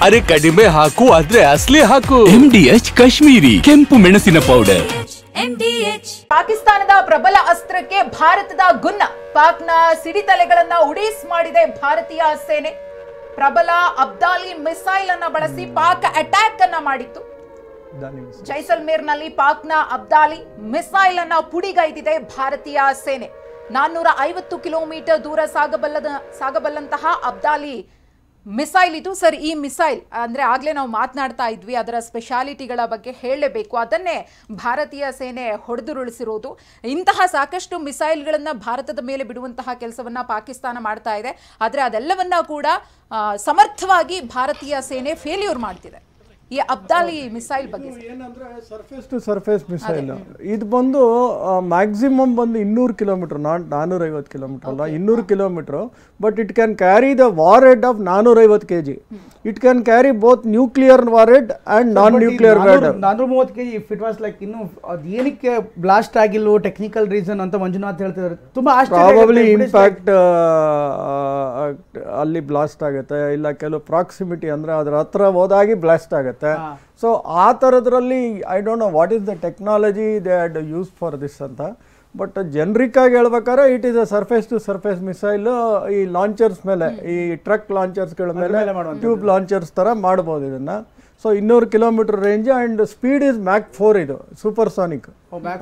ಅರೆ ಕಡಿಮೆ ಹಾಕು ಆದ್ರೆ ಅಸಲಿ ಹಾಕು. MDH ಕಾಶ್ಮೀರಿ ಕೆಂಪು ಮೆಣಸಿನ ಪೌಡರ್. ಪಾಕಿಸ್ತಾನದ ಪ್ರಬಲ ಅಸ್ತ್ರಕ್ಕೆ ಭಾರತದ ಗುನ್ನ. ಪಾಕ್ನ ಸಿಡಿತಲೆಗಳನ್ನ ಉಡೀಸ್ ಮಾಡಿದೆ ಭಾರತೀಯ ಸೇನೆ. ಪ್ರಬಲ ಅಬ್ದಾಲಿ ಮಿಸೈಲ್ ಅನ್ನ ಬಳಸಿ ಪಾಕ್ ಅಟ್ಯಾಕ್ ಅನ್ನ ಮಾಡಿತ್ತು. ಜೈಸಲ್ಮೇರ್ನಲ್ಲಿ ಪಾಕ್ನ ಅಬ್ದಾಲಿ ಮಿಸೈಲ್ ಅನ್ನ ಪುಡಿಗೈದಿದೆ ಭಾರತೀಯ ಸೇನೆ. 450 ಕಿಲೋಮೀಟರ್ ದೂರ ಸಾಗಬಲ್ಲಂತಹ ಅಬ್ದಾಲಿ ಮಿಸೈಲ್ ಇದು ಸರ್. ಈ ಮಿಸೈಲ್ ಅಂದ್ರೆ ಆಗ್ಲೇ ನಾವು ಮಾತನಾಡ್ತಾ ಇದ್ವಿ, ಅದರ ಸ್ಪೆಷಾಲಿಟಿಗಳ ಬಗ್ಗೆ ಹೇಳಲೇಬೇಕು. ಅದನ್ನೇ ಭಾರತೀಯ ಸೇನೆ ಹೊಡೆದುರುಳಿಸಿರೋದು. ಇಂತಹ ಸಾಕಷ್ಟು ಮಿಸೈಲ್ಗಳನ್ನ ಭಾರತದ ಮೇಲೆ ಬಿಡುವಂತಹ ಕೆಲಸವನ್ನ ಪಾಕಿಸ್ತಾನ ಮಾಡ್ತಾ ಇದೆ. ಆದರೆ ಅದೆಲ್ಲವನ್ನ ಕೂಡ ಸಮರ್ಥವಾಗಿ ಭಾರತೀಯ ಸೇನೆ ಫೇಲ್ಯೂರ್ ಮಾಡ್ತಿದೆ. ಈ ಅಬ್ದಾಲಿ ಮಿಸೈಲ್ ಬಗ್ಗೆ ಏನಂದ್ರೆ ಸರ್ಫೇಸ್ ಟು ಸರ್ಫೇಸ್ ಮಿಸೈಲ್ ಇದು ಬಂದು ಮ್ಯಾಕ್ಸಿಮಮ್ ಬಂದು 200 ಕಿಲೋಮೀಟರ್, 450 ಕಿಲೋಮೀಟರ್ ಅಲ್ಲ, 200 kilometre. But it can carry the war head of 450 kg. It can carry both nuclear war head and non nuclear war head. 430 kg if it was like ಇನ್ನು ಅದೇನಕ್ಕೆ blast ಆಗಿಲ್ಲ technical reason ಅಂತ ಮಂಜುನಾಥ್ ಹೇಳ್ತಿದ್ದಾರೆ. ತುಂಬಾ probably impact ಅಲ್ಲಿ blast ಆಗುತ್ತೆ, ಇಲ್ಲ ಕೆಲವು proximity ಅಂದ್ರೆ ಅದರ ಹತ್ರ ಹೋದಾಗಿ ಬ್ಲಾಸ್ಟ್ ಆಗುತ್ತೆ. ಸೊ ಆ ಥರದ್ರಲ್ಲಿ I don't know what is the technology they had use for this ಅಂತ. ಬಟ್ ಜನರಿಕ್ ಆಗಿ ಹೇಳ್ಬೇಕಾದ್ರೆ it is a surface to surface missile. ಈ ಲಾಂಚರ್ಸ್ ಮೇಲೆ, ಈ ಟ್ರಕ್ ಲಾಂಚರ್ಸ್ಗಳ ಮೇಲೆ ಟ್ಯೂಬ್ ಲಾಂಚರ್ಸ್ ಥರ ಮಾಡ್ಬೋದು ಇದನ್ನು. So 200 kilometre range and speed is Mach 4. ಇದು ಸೂಪರ್ ಸಾನಿಕ್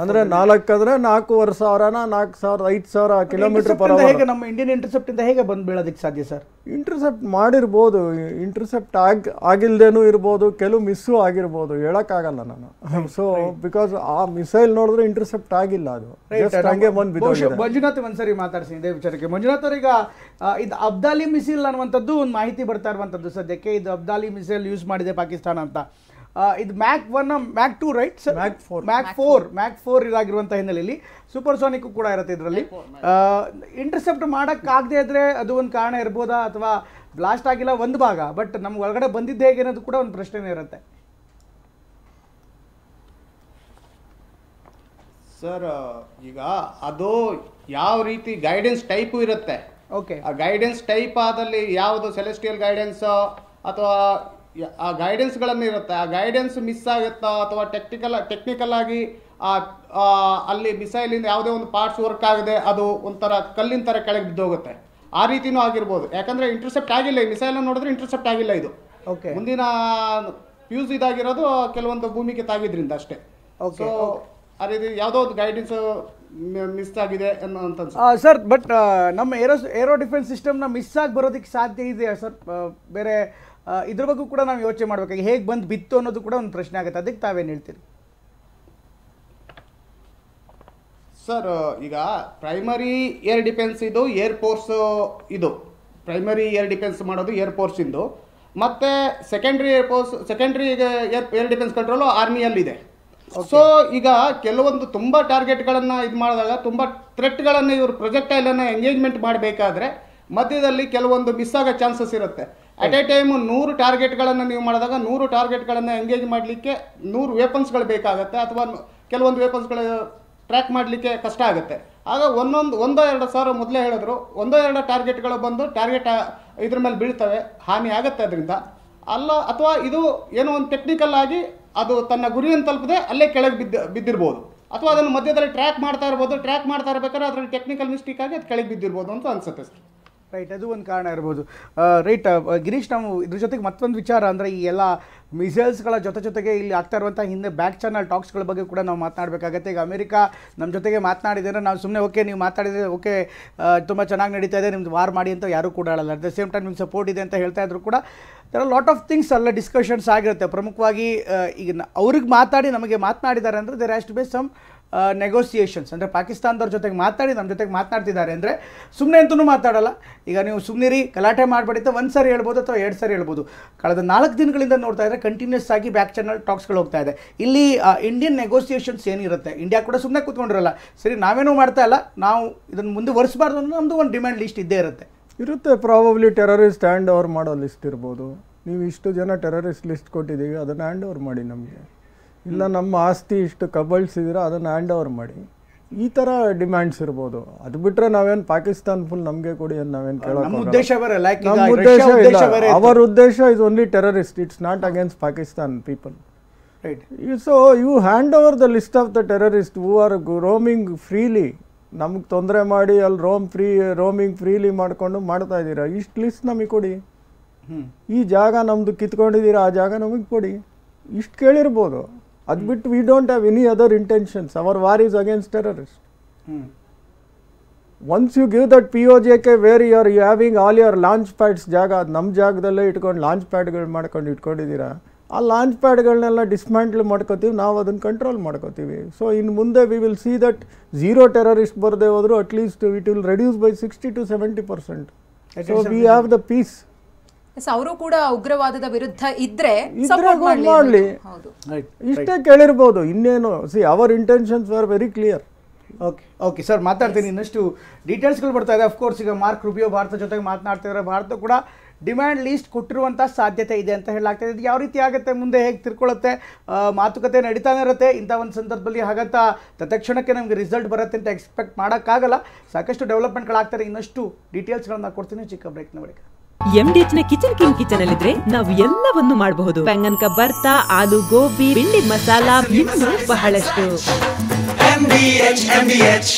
ಅಂದ್ರೆ 4 ಅಂದ್ರೆ 4,500 4,000 5,000 ಕಿಲೋಮೀಟರ್ ಪರ್ ಅವರ್. ನಮ್ಮ ಇಂಡಿಯನ್ ಇಂಟರ್ಸೆಪ್ಟ್ ಇಂದ ಹೇಗೆ ಬಂದು ಬೀಳೋದಕ್ಕೆ ಸಾಧ್ಯ ಸರ್? ಇಂಟರ್ಸೆಪ್ಟ್ ಮಾಡಿರ್ಬೋದು, ಇಂಟರ್ಸೆಪ್ಟ್ ಆಗಿಲ್ದೇನೂ ಇರ್ಬೋದು, ಕೆಲವು ಮಿಸ್ಸು ಆಗಿರ್ಬೋದು, ಹೇಳಕ್ಕಾಗಲ್ಲ ನಾನು. ಸೊ ಬಿಕಾಸ್ ಆ ಮಿಸೈಲ್ ನೋಡಿದ್ರೆ ಇಂಟರ್ಸೆಪ್ಟ್ ಆಗಿಲ್ಲ, ಅದು ಹಂಗೆ ಬಂದು ಬಿದ್ದೋಗಿದೆ. ಮಂಜುನಾಥ್ ಒಂದ್ಸರಿ ಮಾತಾಡ್ತೀನಿ ಇದೇ ವಿಚಾರಕ್ಕೆ. ಮಂಜುನಾಥ್ ಅವ್ರೀಗ ಇದು ಅಬ್ದಾಲಿ ಮಿಸೈಲ್ ಅನ್ನುವಂಥದ್ದು ಒಂದು ಮಾಹಿತಿ ಬರ್ತಾ ಇರುವಂಥದ್ದು ಸದ್ಯಕ್ಕೆ. ಇದು ಅಬ್ದಾಲಿ ಮಿಸೈಲ್ ಯೂಸ್ ಮಾಡಿದೆ ಪಾಕಿಸ್ತಾನ ಅಂತ. ಇದು ಮ್ಯಾಕ್ 1 ಮ್ಯಾಕ್ 2 ರೈಟ್ ಸರ್? ಮ್ಯಾಕ್ 4 ಇದಾಗಿರುವಂಥ ಹಿನ್ನೆಲೆಯಲ್ಲಿ ಸೂಪರ್ಸಾನಿಕ್ ಕೂಡ ಇರುತ್ತೆ ಇದರಲ್ಲಿ. ಇಂಟರ್ಸೆಪ್ಟ್ ಮಾಡೋಕ್ಕಾಗದೇ ಇದ್ರೆ ಅದು ಒಂದು ಕಾರಣ ಇರ್ಬೋದಾ, ಅಥವಾ ಬ್ಲಾಸ್ಟ್ ಆಗಿಲ್ಲ ಒಂದು ಭಾಗ, ಬಟ್ ನಮ್ಗೆ ಒಳಗಡೆ ಬಂದಿದ್ದು ಹೇಗೆ ಅನ್ನೋದು ಕೂಡ ಒಂದು ಪ್ರಶ್ನೆ ಇರುತ್ತೆ ಸರ್. ಈಗ ಅದು ಯಾವ ರೀತಿ ಗೈಡೆನ್ಸ್ ಟೈಪು ಇರುತ್ತೆ. ಓಕೆ, ಆ ಗೈಡೆನ್ಸ್ ಟೈಪ್ ಆದಲ್ಲಿ ಯಾವುದು ಸೆಲೆಸ್ಟಿಯಲ್ ಗೈಡೆನ್ಸ್ ಅಥವಾ ಆ ಗೈಡೆನ್ಸ್ಗಳನ್ನು ಇರುತ್ತೆ. ಆ ಗೈಡೆನ್ಸ್ ಮಿಸ್ ಆಗುತ್ತಾ ಅಥವಾ ಟೆಕ್ನಿಕಲ್ ಆಗಿ ಅಲ್ಲಿ ಮಿಸೈಲಿಂದ ಯಾವುದೇ ಒಂದು ಪಾರ್ಟ್ಸ್ ವರ್ಕ್ ಆಗದೆ ಅದು ಒಂಥರ ಕಲ್ಲಿನ ಥರ ಕೆಳಗೆ ಬಿದ್ದೋಗುತ್ತೆ. ಆ ರೀತಿನೂ ಆಗಿರ್ಬೋದು. ಯಾಕಂದ್ರೆ ಇಂಟರ್ಸೆಪ್ಟ್ ಆಗಿಲ್ಲ, ಈ ಮಿಸೈಲ್ ನೋಡಿದ್ರೆ ಇಂಟರ್ಸೆಪ್ಟ್ ಆಗಿಲ್ಲ. ಇದು ಮುಂದಿನ ಫ್ಯೂಸ್ ಇದಾಗಿರೋದು ಕೆಲವೊಂದು ಭೂಮಿಗೆ ತಾಗಿದ್ರಿಂದ ಅಷ್ಟೇ. ಸೊ ಆ ರೀತಿ ಯಾವುದೋ ಒಂದು ಗೈಡೆನ್ಸ್ ಮಿಸ್ ಆಗಿದೆ ಅಂತ ಸರ್. ಬಟ್ ನಮ್ಮ ಏರೋ ಡಿಫೆನ್ಸ್ ಸಿಸ್ಟಮ್ನ ಮಿಸ್ ಆಗಿ ಬರೋದಕ್ಕೆ ಸಾಧ್ಯ ಇದೆಯಾ ಸರ್? ಬೇರೆ ಇದ್ರ ಬಗ್ಗೆ ಕೂಡ ನಾವು ಯೋಚನೆ ಮಾಡ್ಬೇಕಾಗಿ ಹೇಗೆ ಬಂದು ಬಿತ್ತು ಅನ್ನೋದು ಕೂಡ ಒಂದು ಪ್ರಶ್ನೆ ಆಗುತ್ತೆ. ಅದಕ್ಕೆ ತಾವೇನು ಹೇಳ್ತೀರಿ ಸರ್? ಈಗ ಪ್ರೈಮರಿ ಏರ್ ಡಿಫೆನ್ಸ್ ಇದು ಏರ್ಫೋರ್ಸ್, ಇದು ಪ್ರೈಮರಿ ಏರ್ ಡಿಫೆನ್ಸ್ ಮಾಡೋದು ಏರ್ಫೋರ್ಸ್ ಇಂದು. ಮತ್ತೆ ಸೆಕೆಂಡ್ರಿ ಏರ್ ಡಿಫೆನ್ಸ್ ಕಂಟ್ರೋಲ್ ಆರ್ಮಿಯಲ್ಲಿದೆ. ಸೊ ಈಗ ಕೆಲವೊಂದು ತುಂಬಾ ಟಾರ್ಗೆಟ್ಗಳನ್ನು ಇದು ಮಾಡಿದಾಗ, ತುಂಬಾ ಥ್ರೆಟ್ಗಳನ್ನು ಇವರು ಪ್ರೊಜೆಕ್ಟೈಲನ್ನು ಎಂಗೇಜ್ಮೆಂಟ್ ಮಾಡಬೇಕಾದ್ರೆ ಮಧ್ಯದಲ್ಲಿ ಕೆಲವೊಂದು ಮಿಸ್ ಆಗೋ ಚಾನ್ಸಸ್ ಇರುತ್ತೆ. ಅಟ್ ಎ ಟೈಮ್ 100 ಟಾರ್ಗೆಟ್ಗಳನ್ನು ನೀವು ಮಾಡಿದಾಗ 100 ಟಾರ್ಗೆಟ್ಗಳನ್ನು ಎಂಗೇಜ್ ಮಾಡಲಿಕ್ಕೆ 100 ವೆಪನ್ಸ್ಗಳು ಬೇಕಾಗುತ್ತೆ, ಅಥವಾ ಕೆಲವೊಂದು ವೆಪನ್ಸ್ಗಳು ಟ್ರ್ಯಾಕ್ ಮಾಡಲಿಕ್ಕೆ ಕಷ್ಟ ಆಗುತ್ತೆ. ಆಗ 1-2 ಸಾವಿರ ಮೊದಲೇ ಹೇಳಿದ್ರು, 1-2 ಟಾರ್ಗೆಟ್ಗಳು ಬಂದು ಟಾರ್ಗೆಟ್ ಇದ್ರ ಮೇಲೆ ಬೀಳ್ತವೆ, ಹಾನಿ ಆಗುತ್ತೆ ಅದರಿಂದ ಅಲ್ಲ. ಅಥವಾ ಇದು ಏನೋ ಒಂದು ಟೆಕ್ನಿಕಲ್ ಆಗಿ ಅದು ತನ್ನ ಗುರಿಯನ್ನು ತಲುಪದೆ ಅಲ್ಲೇ ಕೆಳಗೆ ಬಿದ್ದಿರ್ಬೋದು, ಅಥವಾ ಅದನ್ನು ಮಧ್ಯದಲ್ಲಿ ಟ್ರ್ಯಾಕ್ ಮಾಡ್ತಾ ಇರ್ಬೋದು. ಟ್ರ್ಯಾಕ್ ಮಾಡ್ತಾ ಇರ್ಬೇಕಾದ್ರೆ ಅದರಲ್ಲಿ ಟೆಕ್ನಿಕಲ್ ಮಿಸ್ಟೇಕ್ ಆಗಿ ಅದು ಕೆಳಗೆ ಬಿದ್ದಿರ್ಬೋದು ಅಂತ ಅನ್ಸುತ್ತೆ ಸರ್. ರೈಟ್, ಅದು ಒಂದು ಕಾರಣ ಇರ್ಬೋದು. ರೈಟ್ ಗಿರೀಶ್, ನಾವು ಇದ್ರ ಜೊತೆಗೆ ಮತ್ತೊಂದು ವಿಚಾರ ಅಂದರೆ ಈ ಎಲ್ಲ ಮಿಸೈಲ್ಸ್ಗಳ ಜೊತೆಗೆ ಇಲ್ಲಿ ಆಗ್ತಾ ಇರುವಂಥ ಹಿಂದೆ ಬ್ಯಾಕ್ ಚಾನಲ್ ಟಾಕ್ಸ್ಗಳ ಬಗ್ಗೆ ಕೂಡ ನಾವು ಮಾತನಾಡಬೇಕಾಗತ್ತೆ. ಈಗ ಅಮೆರಿಕ ನಮ್ಮ ಜೊತೆಗೆ ಮಾತನಾಡಿದರೆ ನಾವು ಸುಮ್ಮನೆ ಓಕೆ ನೀವು ಮಾತಾಡಿದರೆ ಓಕೆ ತುಂಬ ಚೆನ್ನಾಗಿ ನಡೀತಾ ಇದೆ, ನಿಮ್ದು ವಾರ್ ಮಾಡಿ ಅಂತ ಯಾರೂ ಕೂಡ ಹೇಳಲ್ಲ. ಅಟ್ ದ ಸೇಮ್ ಟೈಮ್ ನಿಮ್ಗೆ ಸಪೋರ್ಟ್ ಇದೆ ಅಂತ ಹೇಳ್ತಾ ಇದ್ರು ಕೂಡ there are lot of things ಅಲ್ಲ ಡಿಸ್ಕಷನ್ಸ್ ಆಗಿರುತ್ತೆ. ಪ್ರಮುಖವಾಗಿ ಈಗ ಅವ್ರಿಗೆ ಮಾತಾಡಿ ನಮಗೆ ಮಾತನಾಡಿದ್ದಾರೆ ಅಂದರೆ there has to be some negotiations. ಅಂದರೆ ಪಾಕಿಸ್ತಾನದವ್ರ ಜೊತೆಗೆ ಮಾತಾಡಿ ನಮ್ಮ ಜೊತೆಗೆ ಮಾತನಾಡ್ತಿದ್ದಾರೆ ಅಂದರೆ ಸುಮ್ಮನೆ ಅಂತೂ ಮಾತಾಡಲ್ಲ. ಈಗ ನೀವು ಸುಮ್ಮನಿರಿ, ಗಲಾಟೆ ಮಾಡಬೇಡಿ ಅಂತ ಒಂದು ಸಾರಿ ಹೇಳ್ಬೋದು ಅಥವಾ 2 ಸಾರಿ ಹೇಳ್ಬೋದು. ಕಳೆದ 4 ದಿನಗಳಿಂದ ನೋಡ್ತಾ ಇದ್ದರೆ ಕಂಟಿನ್ಯೂಸ್ ಆಗಿ ಬ್ಯಾಕ್ ಚಾನಲ್ ಟಾಕ್ಸ್ಗಳು ಹೋಗ್ತಾ ಇದೆ. ಇಲ್ಲಿ ಇಂಡಿಯನ್ ನೆಗೋಸಿಯೇಷನ್ಸ್ ಏನಿರುತ್ತೆ, ಇಂಡಿಯಾ ಕೂಡ ಸುಮ್ಮನೆ ಕೂತ್ಕೊಂಡಿರಲ್ಲ. ಸರಿ ನಾವೇನೂ ಮಾಡ್ತಾ ಇಲ್ಲ, ನಾವು ಇದನ್ನು ಮುಂದುವರಿಸಬಾರ್ದು ಅನ್ನೋ ನಮ್ಮದು ಒಂದು ಡಿಮ್ಯಾಂಡ್ ಲಿಸ್ಟ್ ಇದ್ದೇ ಇರುತ್ತೆ. ಪ್ರಾಬಬ್ಲಿ ಟೆರರಿಸ್ಟ್ ಹ್ಯಾಂಡ್ ಓವರ್ ಮಾಡೋ ಲಿಸ್ಟ್ ಇರ್ಬೋದು. ನೀವು ಇಷ್ಟು ಜನ ಟೆರರಿಸ್ಟ್ ಲಿಸ್ಟ್ ಕೊಟ್ಟಿದ್ದೀವಿ, ಅದನ್ನು ಹ್ಯಾಂಡ್ ಓವರ್ ಮಾಡಿ ನಮಗೆ. ಇಲ್ಲ ನಮ್ಮ ಆಸ್ತಿ ಇಷ್ಟು ಕಬಳ್ಸಿದ್ರೆ ಅದನ್ನು ಹ್ಯಾಂಡ್ ಓವರ್ ಮಾಡಿ. ಈ ಥರ ಡಿಮ್ಯಾಂಡ್ಸ್ ಇರ್ಬೋದು. ಅದು ಬಿಟ್ಟರೆ ನಾವೇನು ಪಾಕಿಸ್ತಾನ್ ಫುಲ್ ನಮಗೆ ಕೊಡಿ ಅಂತ ನಾವೇನು ನಮ್ಮ ಉದ್ದೇಶ ಬೇರೆ, like ಈಗ ನಮ್ಮ ರಷ್ಯಾ ಉದ್ದೇಶ ಉದ್ದೇಶ ಇಲ್ಲ. ಬೇರೆ ಇತ್ತು. ಅವರ ಉದ್ದೇಶ is only terrorist, it's not against Pakistan people. Right. So you hand over the list of the terrorist who are roaming freely, ನಮ್ಗೆ ತೊಂದರೆ ಮಾಡಿ ಅಲ್ಲಿ ರೋಮಿಂಗ್ ಫ್ರೀಲಿ ಮಾಡಿಕೊಂಡು ಮಾಡ್ತಾ ಇದ್ದೀರಾ, ಇಷ್ಟು ಲಿಸ್ಟ್ ನಮಗೆ ಕೊಡಿ. ಈ ಜಾಗ ನಮ್ಮದು ಕಿತ್ಕೊಂಡಿದ್ದೀರಾ, ಆ ಜಾಗ ನಮಗೆ ಕೊಡಿ, ಇಷ್ಟು ಕೇಳಿರ್ಬೋದು. ಅದು ಬಿಟ್ಟು we don't have any other intentions. Our war is against terrorist. Once you give that POJK where you having all your launch pads ಜಾಗ, ಅದು ನಮ್ಮ ಜಾಗದಲ್ಲೇ ಇಟ್ಕೊಂಡು ಲಾಂಚ್ ಪ್ಯಾಡ್ಗಳು ಮಾಡ್ಕೊಂಡು ಇಟ್ಕೊಂಡಿದ್ದೀರಾ, ಆ ಲಾಂಚ್ ಪ್ಯಾಡ್ಗಳನ್ನೆಲ್ಲ ಡಿಸ್ಮ್ಯಾಂಟ್ಲ್ ಮಾಡ್ಕೋತೀವಿ, ನಾವು ಅದನ್ನು ಕಂಟ್ರೋಲ್ ಮಾಡ್ಕೋತೀವಿ. ಸೊ ಇನ್ನು ಮುಂದೆ we will see that zero terrorist ಬರದೇ ಹೋದರೂ at least it will reduce by 60 to 70%. So we have the peace. ಅವರು ಕೂಡ ಉಗ್ರವಾದದ ವಿರುದ್ಧ ಇದ್ರೆ ಮಾಡಲಿ, ಇಷ್ಟೇ ಕೇಳಿರ್ಬೋದು, ಇನ್ನೇನು. See our intentions are very clear. Okay sir, ಮಾತಾಡ್ತೀನಿ. ಇನ್ನಷ್ಟು ಡೀಟೇಲ್ಸ್ಗಳು ಬರ್ತಾ ಇದೆ. ಅಫ್ಕೋರ್ಸ್ ಈಗ ಮಾರ್ಕ್ ರೂಬಿಯೋ ಭಾರತ ಜೊತೆಗೆ ಮಾತನಾಡ್ತಾ ಇದ್ದಾರೆ. ಭಾರತ ಕೂಡ ಡಿಮ್ಯಾಂಡ್ ಲೀಸ್ಟ್ ಕೊಟ್ಟಿರುವಂಥ ಸಾಧ್ಯತೆ ಇದೆ ಅಂತ ಹೇಳಲಾಗ್ತಾ ಇದೆ. ಯಾವ ರೀತಿ ಆಗುತ್ತೆ, ಮುಂದೆ ಹೇಗೆ ತಿರ್ಕೊಳ್ಳುತ್ತೆ, ಮಾತುಕತೆ ನಡೀತಾನೆ ಇರುತ್ತೆ. ಇಂಥ ಒಂದು ಸಂದರ್ಭದಲ್ಲಿ ಹಾಗಂತ ತತ್ಕ್ಷಣಕ್ಕೆ ನಮಗೆ ರಿಸಲ್ಟ್ ಬರುತ್ತೆ ಅಂತ ಎಕ್ಸ್ಪೆಕ್ಟ್ ಮಾಡೋಕ್ಕಾಗಲ್ಲ. ಸಾಕಷ್ಟು ಡೆವಲಪ್ಮೆಂಟ್ಗಳಾಗ್ತಾರೆ. ಇನ್ನಷ್ಟು ಡೀಟೇಲ್ಸ್ಗಳನ್ನ ಕೊಡ್ತೀನಿ ಚಿಕ್ಕ ಬ್ರೇಕ್ನ ಬಳಿಕ. MDH ನ ಕಿಚನ್ ಅಲ್ಲಿದ್ರೆ ನಾವು ಎಲ್ಲವನ್ನು ಮಾಡಬಹುದು. ಬೆಂಗನ್ ಕ ಬರ್ತಾ, ಆಲೂ ಗೋಬಿ, ಭಿಂಡಿ ಮಸಾಲಾ, ಇನ್ನೂ ಬಹಳಷ್ಟು. MDH